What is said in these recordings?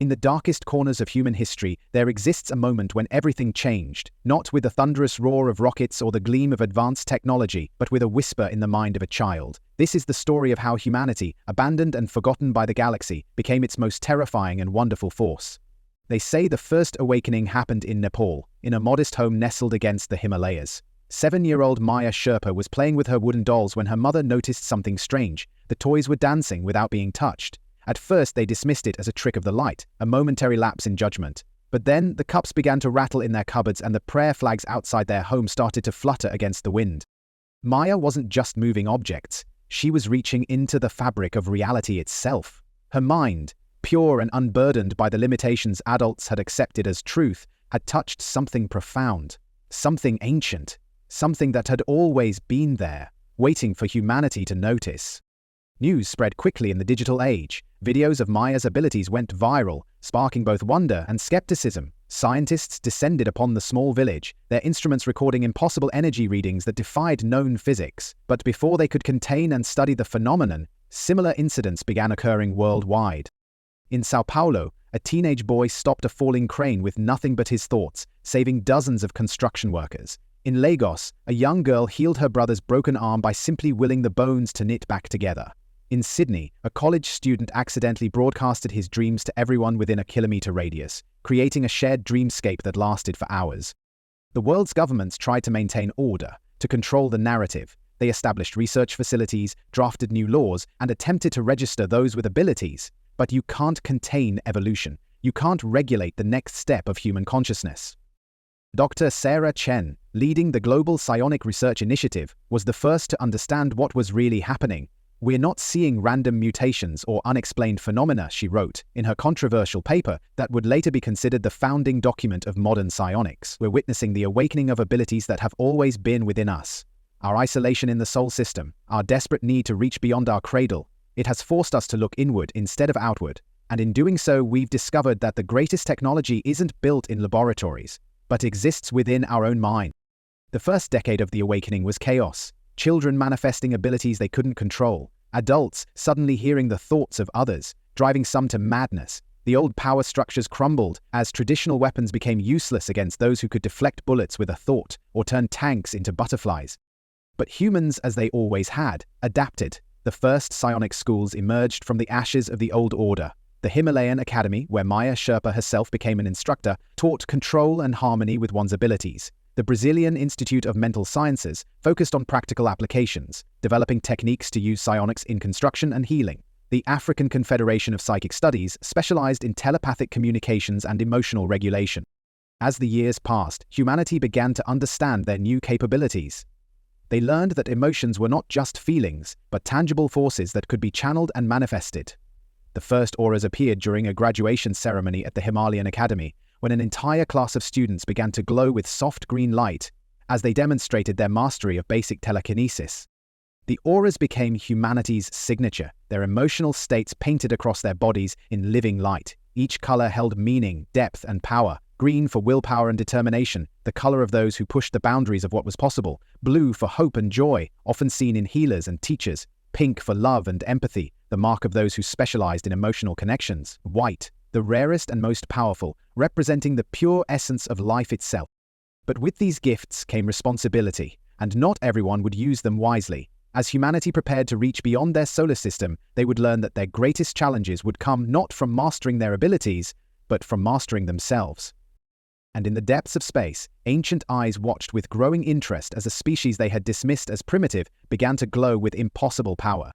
In the darkest corners of human history, there exists a moment when everything changed, not with the thunderous roar of rockets or the gleam of advanced technology, but with a whisper in the mind of a child. This is the story of how humanity, abandoned and forgotten by the galaxy, became its most terrifying and wonderful force. They say the first awakening happened in Nepal, in a modest home nestled against the Himalayas. 7-year-old Maya Sherpa was playing with her wooden dolls when her mother noticed something strange. The toys were dancing without being touched. At first they dismissed it as a trick of the light, a momentary lapse in judgment. But then the cups began to rattle in their cupboards and the prayer flags outside their home started to flutter against the wind. Maya wasn't just moving objects, she was reaching into the fabric of reality itself. Her mind, pure and unburdened by the limitations adults had accepted as truth, had touched something profound, something ancient, something that had always been there, waiting for humanity to notice. News spread quickly in the digital age. Videos of Maya's abilities went viral, sparking both wonder and skepticism. Scientists descended upon the small village, their instruments recording impossible energy readings that defied known physics. But before they could contain and study the phenomenon, similar incidents began occurring worldwide. In Sao Paulo, a teenage boy stopped a falling crane with nothing but his thoughts, saving dozens of construction workers. In Lagos, a young girl healed her brother's broken arm by simply willing the bones to knit back together. In Sydney, a college student accidentally broadcasted his dreams to everyone within a kilometre radius, creating a shared dreamscape that lasted for hours. The world's governments tried to maintain order, to control the narrative. They established research facilities, drafted new laws, and attempted to register those with abilities. But you can't contain evolution. You can't regulate the next step of human consciousness. Dr. Sarah Chen, leading the Global Psionic Research Initiative, was the first to understand what was really happening. "We're not seeing random mutations or unexplained phenomena," she wrote, in her controversial paper that would later be considered the founding document of modern psionics. "We're witnessing the awakening of abilities that have always been within us. Our isolation in the soul system, our desperate need to reach beyond our cradle, it has forced us to look inward instead of outward. And in doing so, we've discovered that the greatest technology isn't built in laboratories, but exists within our own mind." The first decade of the awakening was chaos. Children manifesting abilities they couldn't control. Adults suddenly hearing the thoughts of others, driving some to madness. The old power structures crumbled as traditional weapons became useless against those who could deflect bullets with a thought or turn tanks into butterflies. But humans, as they always had, adapted. The first psionic schools emerged from the ashes of the old order. The Himalayan Academy, where Maya Sherpa herself became an instructor, taught control and harmony with one's abilities. The Brazilian Institute of Mental Sciences focused on practical applications, developing techniques to use psionics in construction and healing. The African Confederation of Psychic Studies specialized in telepathic communications and emotional regulation. As the years passed, humanity began to understand their new capabilities. They learned that emotions were not just feelings, but tangible forces that could be channeled and manifested. The first auras appeared during a graduation ceremony at the Himalayan Academy, when an entire class of students began to glow with soft green light as they demonstrated their mastery of basic telekinesis. The auras became humanity's signature, their emotional states painted across their bodies in living light. Each color held meaning, depth, and power. Green for willpower and determination, the color of those who pushed the boundaries of what was possible. Blue for hope and joy, often seen in healers and teachers. Pink for love and empathy, the mark of those who specialized in emotional connections. White, the rarest and most powerful, representing the pure essence of life itself. But with these gifts came responsibility, and not everyone would use them wisely. As humanity prepared to reach beyond their solar system, they would learn that their greatest challenges would come not from mastering their abilities, but from mastering themselves. And in the depths of space, ancient eyes watched with growing interest as a species they had dismissed as primitive began to glow with impossible power.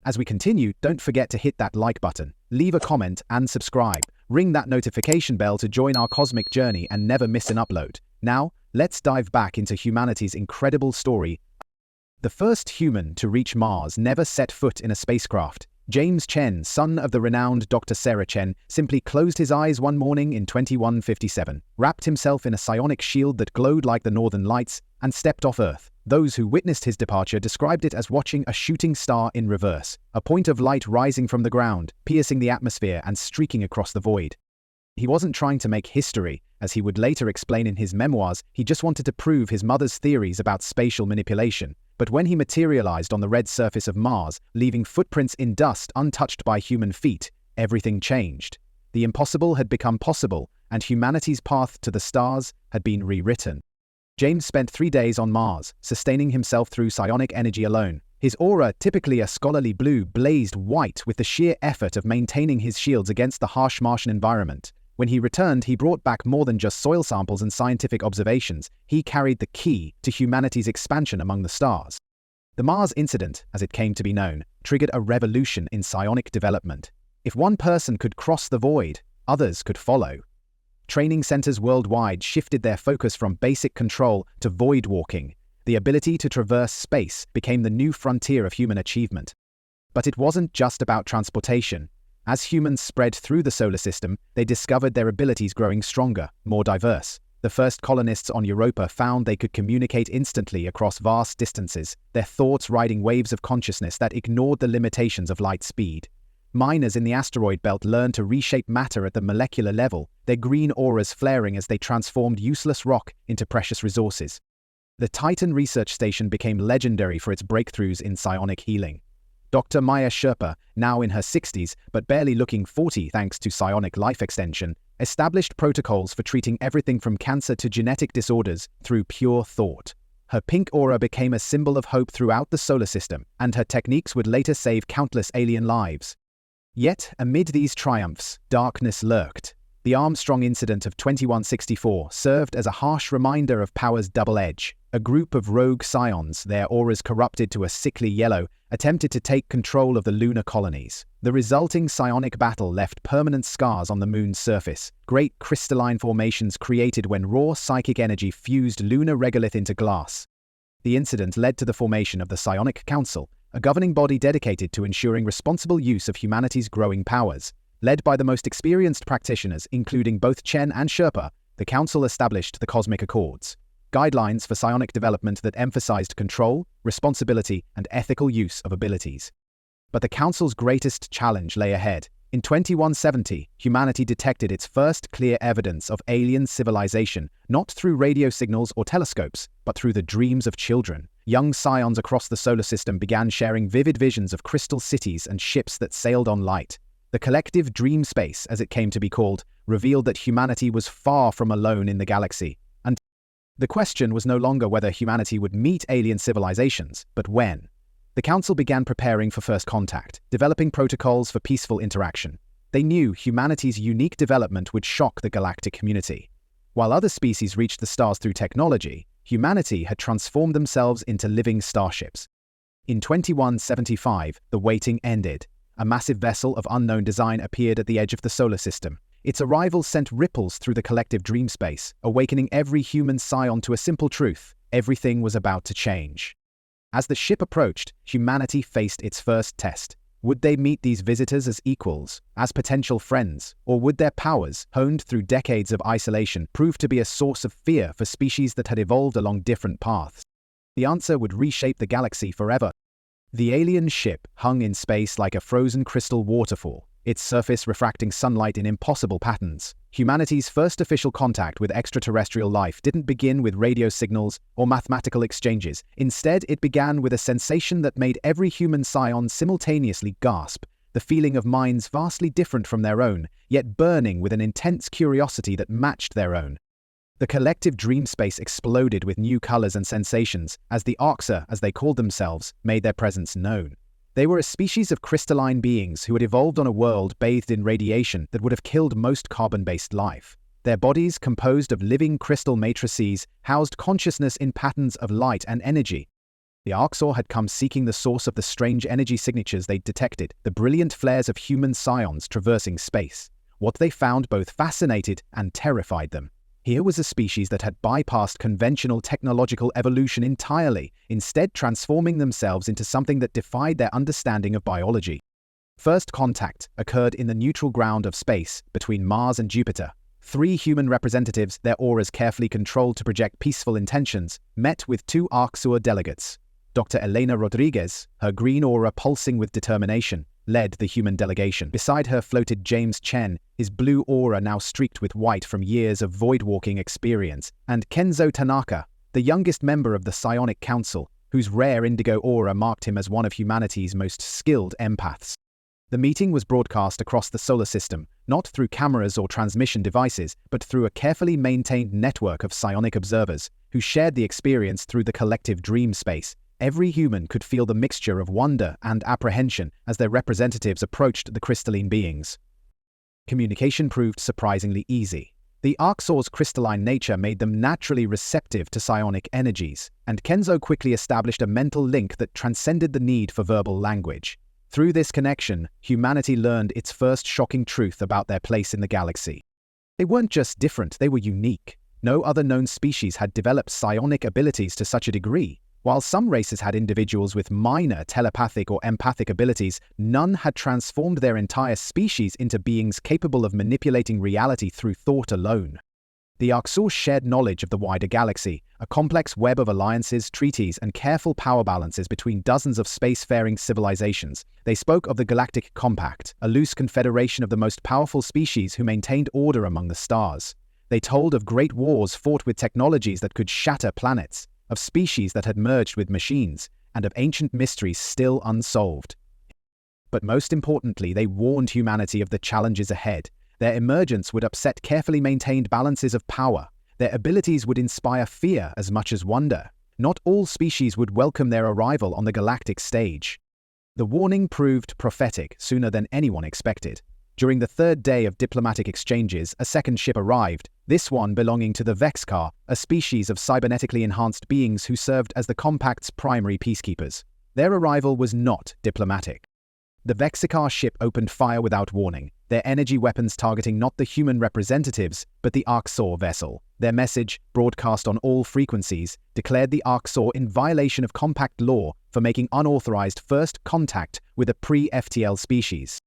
As we continue, don't forget to hit that like button, leave a comment and subscribe. Ring that notification bell to join our cosmic journey and never miss an upload. Now, let's dive back into humanity's incredible story. The first human to reach Mars never set foot in a spacecraft. James Chen, son of the renowned Dr. Sarah Chen, simply closed his eyes one morning in 2157, wrapped himself in a psionic shield that glowed like the northern lights, and stepped off Earth. Those who witnessed his departure described it as watching a shooting star in reverse, a point of light rising from the ground, piercing the atmosphere and streaking across the void. He wasn't trying to make history, as he would later explain in his memoirs. He just wanted to prove his mother's theories about spatial manipulation. But when he materialized on the red surface of Mars, leaving footprints in dust untouched by human feet, everything changed. The impossible had become possible, and humanity's path to the stars had been rewritten. James spent 3 days on Mars, sustaining himself through psionic energy alone. His aura, typically a scholarly blue, blazed white with the sheer effort of maintaining his shields against the harsh Martian environment. When he returned, he brought back more than just soil samples and scientific observations. He carried the key to humanity's expansion among the stars. The Mars incident, as it came to be known, triggered a revolution in psionic development. If one person could cross the void, others could follow. Training centers worldwide shifted their focus from basic control to void walking. The ability to traverse space became the new frontier of human achievement. But it wasn't just about transportation. As humans spread through the solar system, they discovered their abilities growing stronger, more diverse. The first colonists on Europa found they could communicate instantly across vast distances, their thoughts riding waves of consciousness that ignored the limitations of light speed. Miners in the asteroid belt learned to reshape matter at the molecular level, their green auras flaring as they transformed useless rock into precious resources. The Titan research station became legendary for its breakthroughs in psionic healing. Dr. Maya Sherpa, now in her 60s but barely looking 40 thanks to psionic life extension, established protocols for treating everything from cancer to genetic disorders through pure thought. Her pink aura became a symbol of hope throughout the solar system, and her techniques would later save countless alien lives. Yet, amid these triumphs, darkness lurked. The Armstrong incident of 2164 served as a harsh reminder of power's double edge. A group of rogue psions, their auras corrupted to a sickly yellow, attempted to take control of the lunar colonies. The resulting psionic battle left permanent scars on the moon's surface, great crystalline formations created when raw psychic energy fused lunar regolith into glass. The incident led to the formation of the Psionic Council, a governing body dedicated to ensuring responsible use of humanity's growing powers. Led by the most experienced practitioners, including both Chen and Sherpa, the Council established the Cosmic Accords, guidelines for psionic development that emphasized control, responsibility, and ethical use of abilities. But the Council's greatest challenge lay ahead. In 2170, humanity detected its first clear evidence of alien civilization, not through radio signals or telescopes, but through the dreams of children. Young scions across the solar system began sharing vivid visions of crystal cities and ships that sailed on light. The collective dream space, as it came to be called, revealed that humanity was far from alone in the galaxy. And the question was no longer whether humanity would meet alien civilizations, but when. The Council began preparing for first contact, developing protocols for peaceful interaction. They knew humanity's unique development would shock the galactic community. While other species reached the stars through technology, humanity had transformed themselves into living starships. In 2175, the waiting ended. A massive vessel of unknown design appeared at the edge of the solar system. Its arrival sent ripples through the collective dream space, awakening every human scion to a simple truth: everything was about to change. As the ship approached, humanity faced its first test. Would they meet these visitors as equals, as potential friends, or would their powers, honed through decades of isolation, prove to be a source of fear for species that had evolved along different paths? The answer would reshape the galaxy forever. The alien ship hung in space like a frozen crystal waterfall, its surface refracting sunlight in impossible patterns. Humanity's first official contact with extraterrestrial life didn't begin with radio signals or mathematical exchanges. Instead, it began with a sensation that made every human scion simultaneously gasp, the feeling of minds vastly different from their own, yet burning with an intense curiosity that matched their own. The collective dream space exploded with new colors and sensations as the Arxa, as they called themselves, made their presence known. They were a species of crystalline beings who had evolved on a world bathed in radiation that would have killed most carbon-based life. Their bodies, composed of living crystal matrices, housed consciousness in patterns of light and energy. The Arxor had come seeking the source of the strange energy signatures they'd detected, the brilliant flares of human scions traversing space. What they found both fascinated and terrified them. Here was a species that had bypassed conventional technological evolution entirely, instead transforming themselves into something that defied their understanding of biology. First contact occurred in the neutral ground of space between Mars and Jupiter. 3 human representatives, their auras carefully controlled to project peaceful intentions, met with 2 Arxur delegates. Dr. Elena Rodriguez, her green aura pulsing with determination, led the human delegation. Beside her floated James Chen, his blue aura now streaked with white from years of void-walking experience, and Kenzo Tanaka, the youngest member of the Psionic Council, whose rare indigo aura marked him as one of humanity's most skilled empaths. The meeting was broadcast across the solar system, not through cameras or transmission devices, but through a carefully maintained network of psionic observers, who shared the experience through the collective dream space. Every human could feel the mixture of wonder and apprehension as their representatives approached the crystalline beings. Communication proved surprisingly easy. The Arxor's crystalline nature made them naturally receptive to psionic energies, and Kenzo quickly established a mental link that transcended the need for verbal language. Through this connection, humanity learned its first shocking truth about their place in the galaxy. They weren't just different, they were unique. No other known species had developed psionic abilities to such a degree. While some races had individuals with minor telepathic or empathic abilities, none had transformed their entire species into beings capable of manipulating reality through thought alone. The Arxor shared knowledge of the wider galaxy, a complex web of alliances, treaties, and careful power balances between dozens of spacefaring civilizations. They spoke of the Galactic Compact, a loose confederation of the most powerful species who maintained order among the stars. They told of great wars fought with technologies that could shatter planets, of species that had merged with machines, and of ancient mysteries still unsolved. But most importantly, they warned humanity of the challenges ahead. Their emergence would upset carefully maintained balances of power. Their abilities would inspire fear as much as wonder. Not all species would welcome their arrival on the galactic stage. The warning proved prophetic sooner than anyone expected. During the third day of diplomatic exchanges, a second ship arrived, this one belonging to the Vexcar, a species of cybernetically enhanced beings who served as the Compact's primary peacekeepers. Their arrival was not diplomatic. The Vexcar ship opened fire without warning, their energy weapons targeting not the human representatives, but the Arxor vessel. Their message, broadcast on all frequencies, declared the Arxor in violation of Compact law for making unauthorized first contact with a pre-FTL species.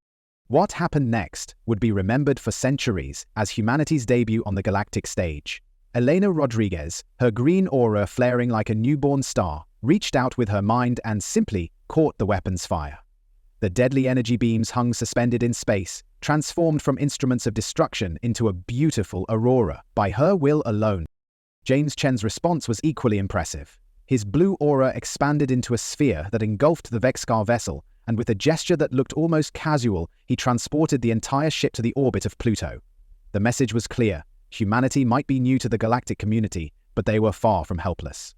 What happened next would be remembered for centuries as humanity's debut on the galactic stage. Elena Rodriguez, her green aura flaring like a newborn star, reached out with her mind and simply caught the weapon's fire. The deadly energy beams hung suspended in space, transformed from instruments of destruction into a beautiful aurora by her will alone. James Chen's response was equally impressive. His blue aura expanded into a sphere that engulfed the Vexcar vessel, and with a gesture that looked almost casual, he transported the entire ship to the orbit of Pluto. The message was clear. Humanity might be new to the galactic community, but they were far from helpless.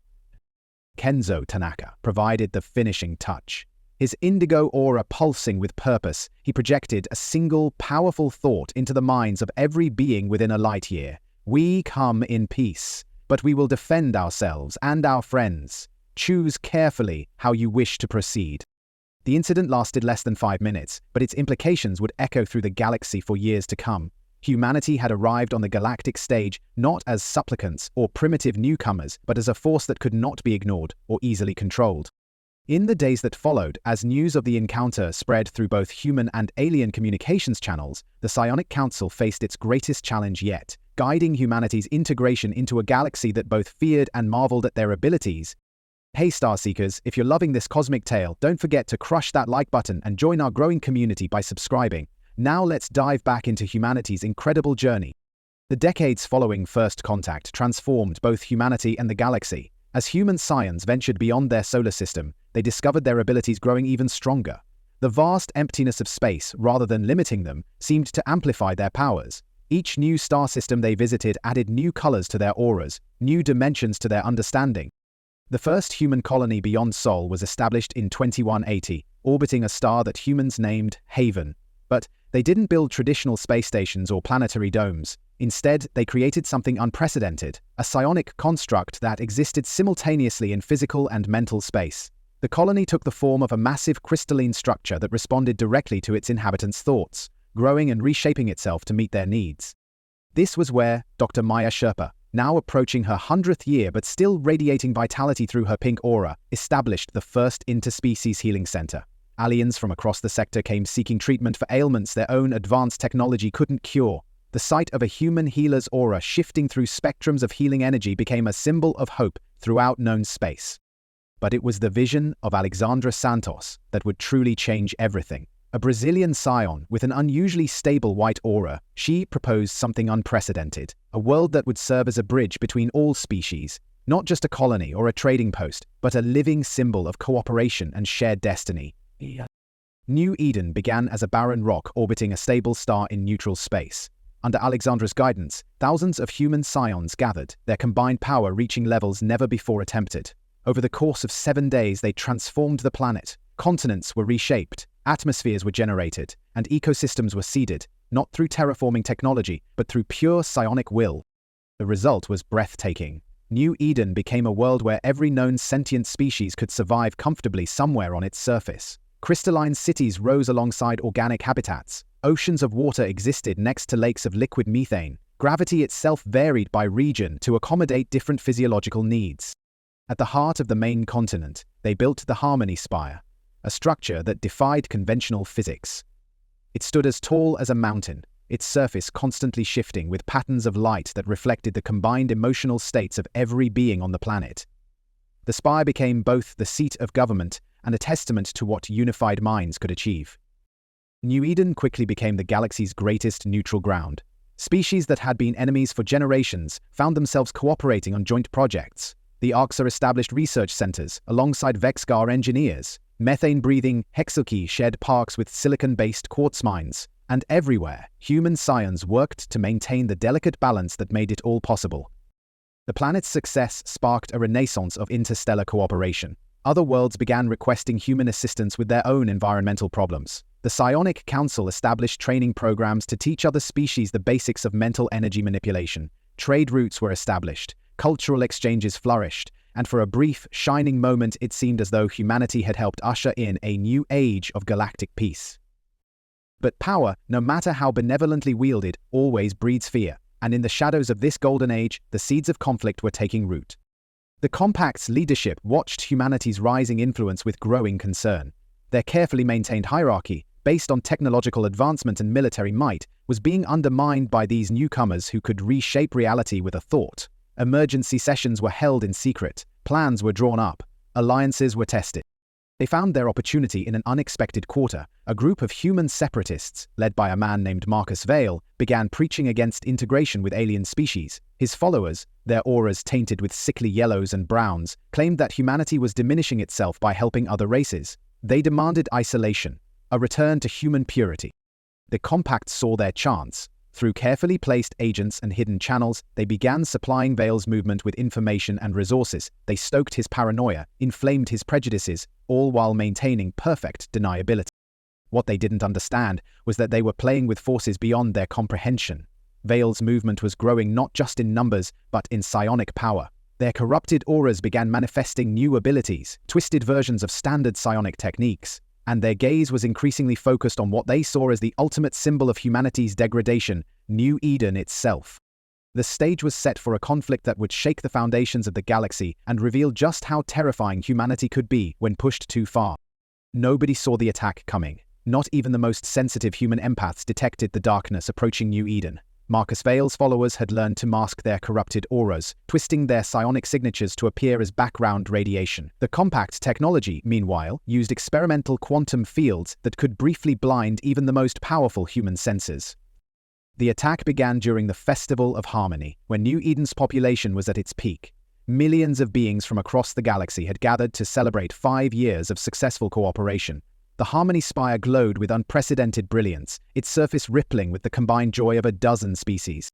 Kenzo Tanaka provided the finishing touch. His indigo aura pulsing with purpose, he projected a single, powerful thought into the minds of every being within a light year. We come in peace, but we will defend ourselves and our friends. Choose carefully how you wish to proceed. The incident lasted less than 5 minutes, but its implications would echo through the galaxy for years to come. Humanity had arrived on the galactic stage not as supplicants or primitive newcomers, but as a force that could not be ignored or easily controlled. In the days that followed, as news of the encounter spread through both human and alien communications channels, the Psionic Council faced its greatest challenge yet, guiding humanity's integration into a galaxy that both feared and marveled at their abilities. Hey Starseekers, if you're loving this cosmic tale, don't forget to crush that like button and join our growing community by subscribing. Now let's dive back into humanity's incredible journey. The decades following First Contact transformed both humanity and the galaxy. As human scions ventured beyond their solar system, they discovered their abilities growing even stronger. The vast emptiness of space, rather than limiting them, seemed to amplify their powers. Each new star system they visited added new colors to their auras, new dimensions to their understanding. The first human colony beyond Sol was established in 2180, orbiting a star that humans named Haven. But they didn't build traditional space stations or planetary domes. Instead, they created something unprecedented, a psionic construct that existed simultaneously in physical and mental space. The colony took the form of a massive crystalline structure that responded directly to its inhabitants' thoughts, growing and reshaping itself to meet their needs. This was where Dr. Maya Sherpa, now approaching her 100th year but still radiating vitality through her pink aura, established the first interspecies healing center. Aliens from across the sector came seeking treatment for ailments their own advanced technology couldn't cure. The sight of a human healer's aura shifting through spectrums of healing energy became a symbol of hope throughout known space. But it was the vision of Alexandra Santos that would truly change everything. A Brazilian scion with an unusually stable white aura, she proposed something unprecedented, a world that would serve as a bridge between all species, not just a colony or a trading post, but a living symbol of cooperation and shared destiny. New Eden began as a barren rock orbiting a stable star in neutral space. Under Alexandra's guidance, thousands of human scions gathered, their combined power reaching levels never before attempted. Over the course of 7 days, they transformed the planet. Continents were reshaped, atmospheres were generated, and ecosystems were seeded, not through terraforming technology, but through pure psionic will. The result was breathtaking. New Eden became a world where every known sentient species could survive comfortably somewhere on its surface. Crystalline cities rose alongside organic habitats. Oceans of water existed next to lakes of liquid methane. Gravity itself varied by region to accommodate different physiological needs. At the heart of the main continent, they built the Harmony Spire, a structure that defied conventional physics. It stood as tall as a mountain, its surface constantly shifting with patterns of light that reflected the combined emotional states of every being on the planet. The spire became both the seat of government and a testament to what unified minds could achieve. New Eden quickly became the galaxy's greatest neutral ground. Species that had been enemies for generations found themselves cooperating on joint projects. The Arxa established research centers alongside Vexgar engineers. Methane-breathing Hexalki shared parks with silicon-based quartz mines. And everywhere, human scions worked to maintain the delicate balance that made it all possible. The planet's success sparked a renaissance of interstellar cooperation. Other worlds began requesting human assistance with their own environmental problems. The Psionic Council established training programs to teach other species the basics of mental energy manipulation. Trade routes were established, cultural exchanges flourished, and for a brief, shining moment it seemed as though humanity had helped usher in a new age of galactic peace. But power, no matter how benevolently wielded, always breeds fear, and in the shadows of this golden age, the seeds of conflict were taking root. The Compact's leadership watched humanity's rising influence with growing concern. Their carefully maintained hierarchy, based on technological advancement and military might, was being undermined by these newcomers who could reshape reality with a thought. Emergency sessions were held in secret, plans were drawn up, alliances were tested. They found their opportunity in an unexpected quarter. A group of human separatists, led by a man named Marcus Vale, began preaching against integration with alien species. His followers, their auras tainted with sickly yellows and browns, claimed that humanity was diminishing itself by helping other races. They demanded isolation, a return to human purity. The Compact saw their chance. Through carefully placed agents and hidden channels, they began supplying Vale's movement with information and resources. They stoked his paranoia, inflamed his prejudices, all while maintaining perfect deniability. What they didn't understand was that they were playing with forces beyond their comprehension. Vale's movement was growing not just in numbers, but in psionic power. Their corrupted auras began manifesting new abilities, twisted versions of standard psionic techniques, and their gaze was increasingly focused on what they saw as the ultimate symbol of humanity's degradation, New Eden itself. The stage was set for a conflict that would shake the foundations of the galaxy and reveal just how terrifying humanity could be when pushed too far. Nobody saw the attack coming. Not even the most sensitive human empaths detected the darkness approaching New Eden. Marcus Vale's followers had learned to mask their corrupted auras, twisting their psionic signatures to appear as background radiation. The Compact technology, meanwhile, used experimental quantum fields that could briefly blind even the most powerful human senses. The attack began during the Festival of Harmony, when New Eden's population was at its peak. Millions of beings from across the galaxy had gathered to celebrate 5 years of successful cooperation. The Harmony Spire glowed with unprecedented brilliance, its surface rippling with the combined joy of a dozen species.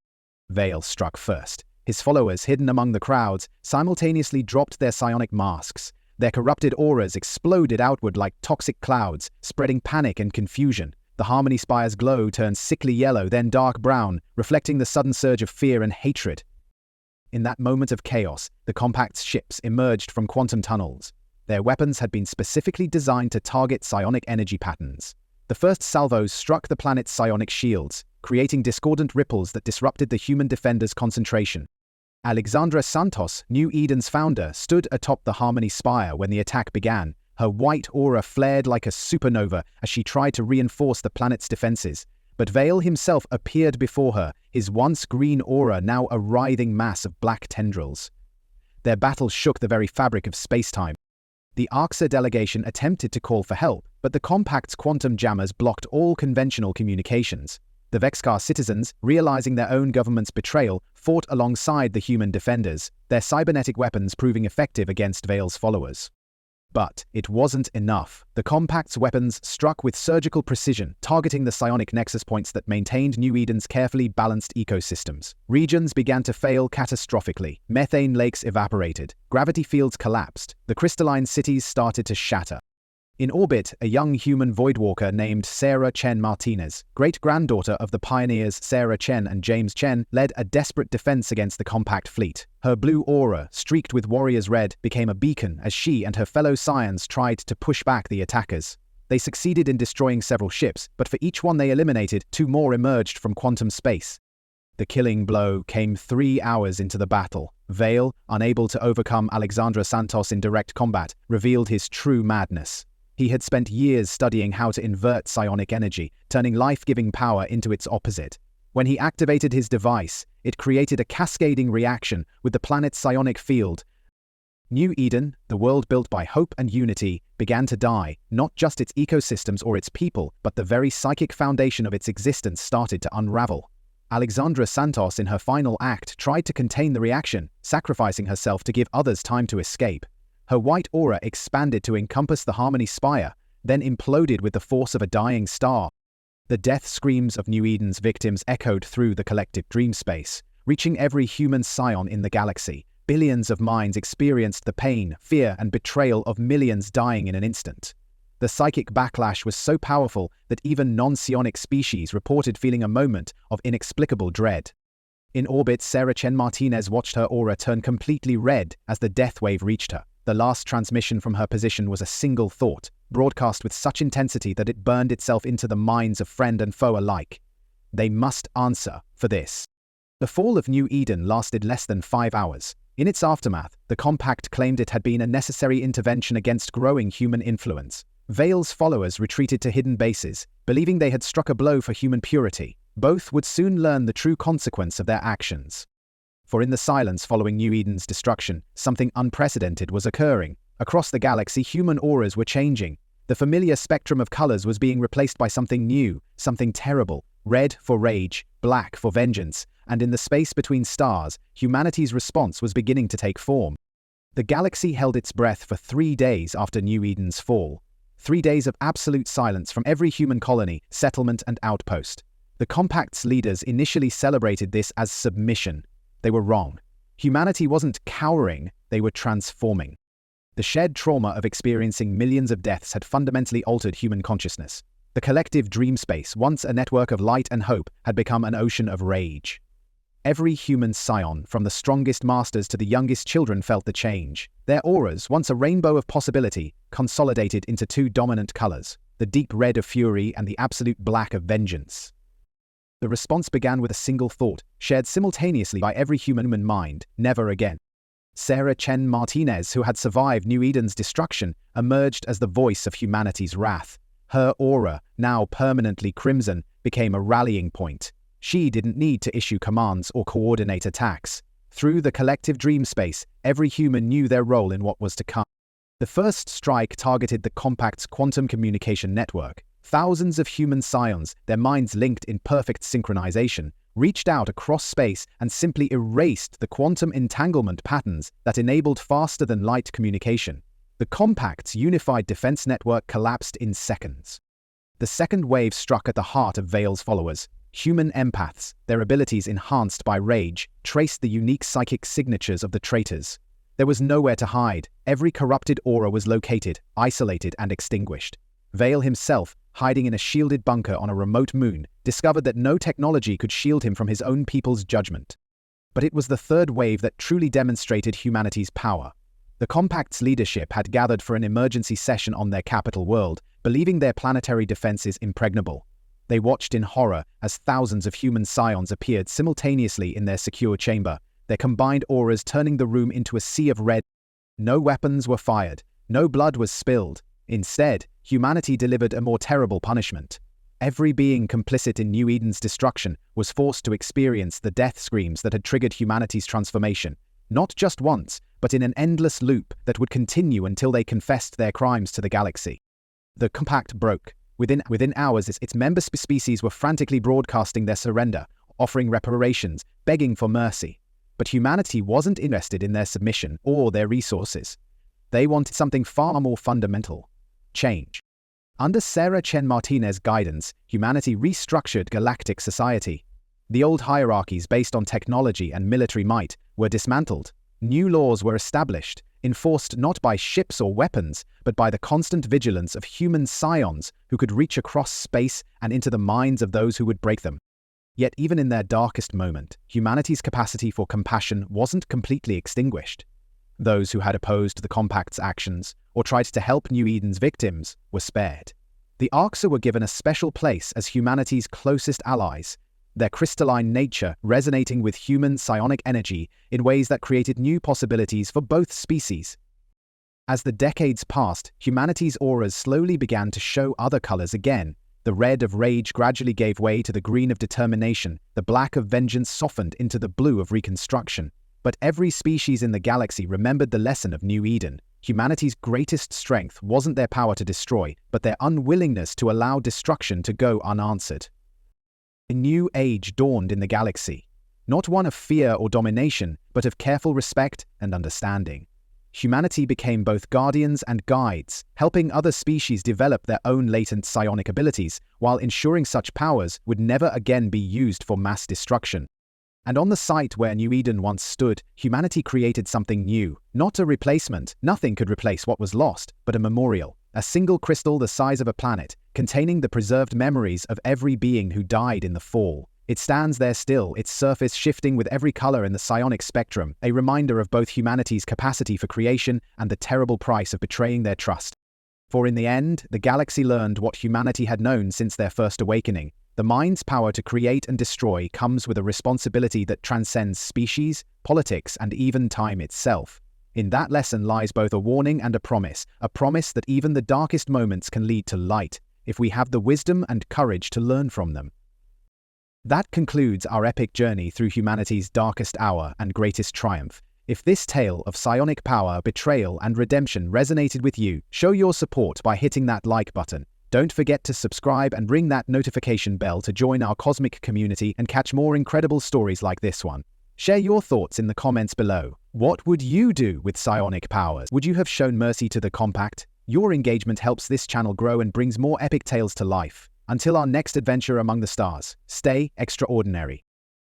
Vale struck first. His followers, hidden among the crowds, simultaneously dropped their psionic masks. Their corrupted auras exploded outward like toxic clouds, spreading panic and confusion. The Harmony Spire's glow turned sickly yellow, then dark brown, reflecting the sudden surge of fear and hatred. In that moment of chaos, the Compact's ships emerged from quantum tunnels. Their weapons had been specifically designed to target psionic energy patterns. The first salvos struck the planet's psionic shields, creating discordant ripples that disrupted the human defenders' concentration. Alexandra Santos, New Eden's founder, stood atop the Harmony Spire when the attack began. Her white aura flared like a supernova as she tried to reinforce the planet's defenses. But Vale himself appeared before her, his once green aura now a writhing mass of black tendrils. Their battle shook the very fabric of space-time. The Arxa delegation attempted to call for help, but the Compact's quantum jammers blocked all conventional communications. The Vexcar citizens, realizing their own government's betrayal, fought alongside the human defenders, their cybernetic weapons proving effective against Vale's followers. But it wasn't enough. The Compact's weapons struck with surgical precision, targeting the psionic nexus points that maintained New Eden's carefully balanced ecosystems. Regions began to fail catastrophically. Methane lakes evaporated. Gravity fields collapsed. The crystalline cities started to shatter. In orbit, a young human voidwalker named Sarah Chen Martinez, great-granddaughter of the pioneers Sarah Chen and James Chen, led a desperate defense against the Compact fleet. Her blue aura, streaked with warrior's red, became a beacon as she and her fellow Scions tried to push back the attackers. They succeeded in destroying several ships, but for each one they eliminated, 2 more emerged from quantum space. The killing blow came 3 hours into the battle. Vale, unable to overcome Alexandra Santos in direct combat, revealed his true madness. He had spent years studying how to invert psionic energy, turning life-giving power into its opposite. When he activated his device, it created a cascading reaction with the planet's psionic field. New Eden, the world built by hope and unity, began to die. Not just its ecosystems or its people, but the very psychic foundation of its existence started to unravel. Alexandra Santos in her final act tried to contain the reaction, sacrificing herself to give others time to escape. Her white aura expanded to encompass the Harmony Spire, then imploded with the force of a dying star. The death screams of New Eden's victims echoed through the collective dream space, reaching every human scion in the galaxy. Billions of minds experienced the pain, fear, and betrayal of millions dying in an instant. The psychic backlash was so powerful that even non-psionic species reported feeling a moment of inexplicable dread. In orbit, Sarah Chen Martinez watched her aura turn completely red as the death wave reached her. The last transmission from her position was a single thought, broadcast with such intensity that it burned itself into the minds of friend and foe alike. They must answer for this. The fall of New Eden lasted less than 5 hours. In its aftermath, the Compact claimed it had been a necessary intervention against growing human influence. Vale's followers retreated to hidden bases, believing they had struck a blow for human purity. Both would soon learn the true consequence of their actions. For in the silence following New Eden's destruction, something unprecedented was occurring. Across the galaxy, human auras were changing. The familiar spectrum of colors was being replaced by something new, something terrible. Red for rage, black for vengeance, and in the space between stars, humanity's response was beginning to take form. The galaxy held its breath for 3 days after New Eden's fall. 3 days of absolute silence from every human colony, settlement, and outpost. The Compact's leaders initially celebrated this as submission. They were wrong. Humanity wasn't cowering, they were transforming. The shared trauma of experiencing millions of deaths had fundamentally altered human consciousness. The collective dream space, once a network of light and hope, had become an ocean of rage. Every human scion, from the strongest masters to the youngest children, felt the change. Their auras, once a rainbow of possibility, consolidated into 2 dominant colors, the deep red of fury and the absolute black of vengeance. The response began with a single thought, shared simultaneously by every human mind: never again. Sarah Chen Martinez, who had survived New Eden's destruction, emerged as the voice of humanity's wrath. Her aura, now permanently crimson, became a rallying point. She didn't need to issue commands or coordinate attacks. Through the collective dream space, every human knew their role in what was to come. The first strike targeted the Compact's quantum communication network. Thousands of human scions, their minds linked in perfect synchronization, reached out across space and simply erased the quantum entanglement patterns that enabled faster-than-light communication. The Compact's unified defense network collapsed in seconds. The second wave struck at the heart of Vale's followers. Human empaths, their abilities enhanced by rage, traced the unique psychic signatures of the traitors. There was nowhere to hide. Every corrupted aura was located, isolated, and extinguished. Vale himself, hiding in a shielded bunker on a remote moon, discovered that no technology could shield him from his own people's judgment. But it was the third wave that truly demonstrated humanity's power. The Compact's leadership had gathered for an emergency session on their capital world, believing their planetary defenses impregnable. They watched in horror as thousands of human scions appeared simultaneously in their secure chamber, their combined auras turning the room into a sea of red. No weapons were fired, no blood was spilled. Instead, humanity delivered a more terrible punishment. Every being complicit in New Eden's destruction was forced to experience the death screams that had triggered humanity's transformation, not just once, but in an endless loop that would continue until they confessed their crimes to the galaxy. The Compact broke. Within hours, its member species were frantically broadcasting their surrender, offering reparations, begging for mercy. But humanity wasn't interested in their submission or their resources. They wanted something far more fundamental: change. Under Sarah Chen Martinez's guidance, humanity restructured galactic society. The old hierarchies based on technology and military might were dismantled. New laws were established, enforced not by ships or weapons, but by the constant vigilance of human scions who could reach across space and into the minds of those who would break them. Yet even in their darkest moment, humanity's capacity for compassion wasn't completely extinguished. Those who had opposed the Compact's actions or tried to help New Eden's victims were spared. The Arxa were given a special place as humanity's closest allies, their crystalline nature resonating with human psionic energy in ways that created new possibilities for both species. As the decades passed, humanity's auras slowly began to show other colors again. The red of rage gradually gave way to the green of determination, the black of vengeance softened into the blue of reconstruction. But every species in the galaxy remembered the lesson of New Eden. Humanity's greatest strength wasn't their power to destroy, but their unwillingness to allow destruction to go unanswered. A new age dawned in the galaxy, not one of fear or domination, but of careful respect and understanding. Humanity became both guardians and guides, helping other species develop their own latent psionic abilities, while ensuring such powers would never again be used for mass destruction. And on the site where New Eden once stood, humanity created something new. Not a replacement, nothing could replace what was lost, but a memorial. A single crystal the size of a planet, containing the preserved memories of every being who died in the fall. It stands there still, its surface shifting with every color in the psionic spectrum, a reminder of both humanity's capacity for creation and the terrible price of betraying their trust. For in the end, the galaxy learned what humanity had known since their first awakening. The mind's power to create and destroy comes with a responsibility that transcends species, politics, and even time itself. In that lesson lies both a warning and a promise that even the darkest moments can lead to light, if we have the wisdom and courage to learn from them. That concludes our epic journey through humanity's darkest hour and greatest triumph. If this tale of psionic power, betrayal, and redemption resonated with you, show your support by hitting that like button. Don't forget to subscribe and ring that notification bell to join our cosmic community and catch more incredible stories like this one. Share your thoughts in the comments below. What would you do with psionic powers? Would you have shown mercy to the Compact? Your engagement helps this channel grow and brings more epic tales to life. Until our next adventure among the stars, stay extraordinary.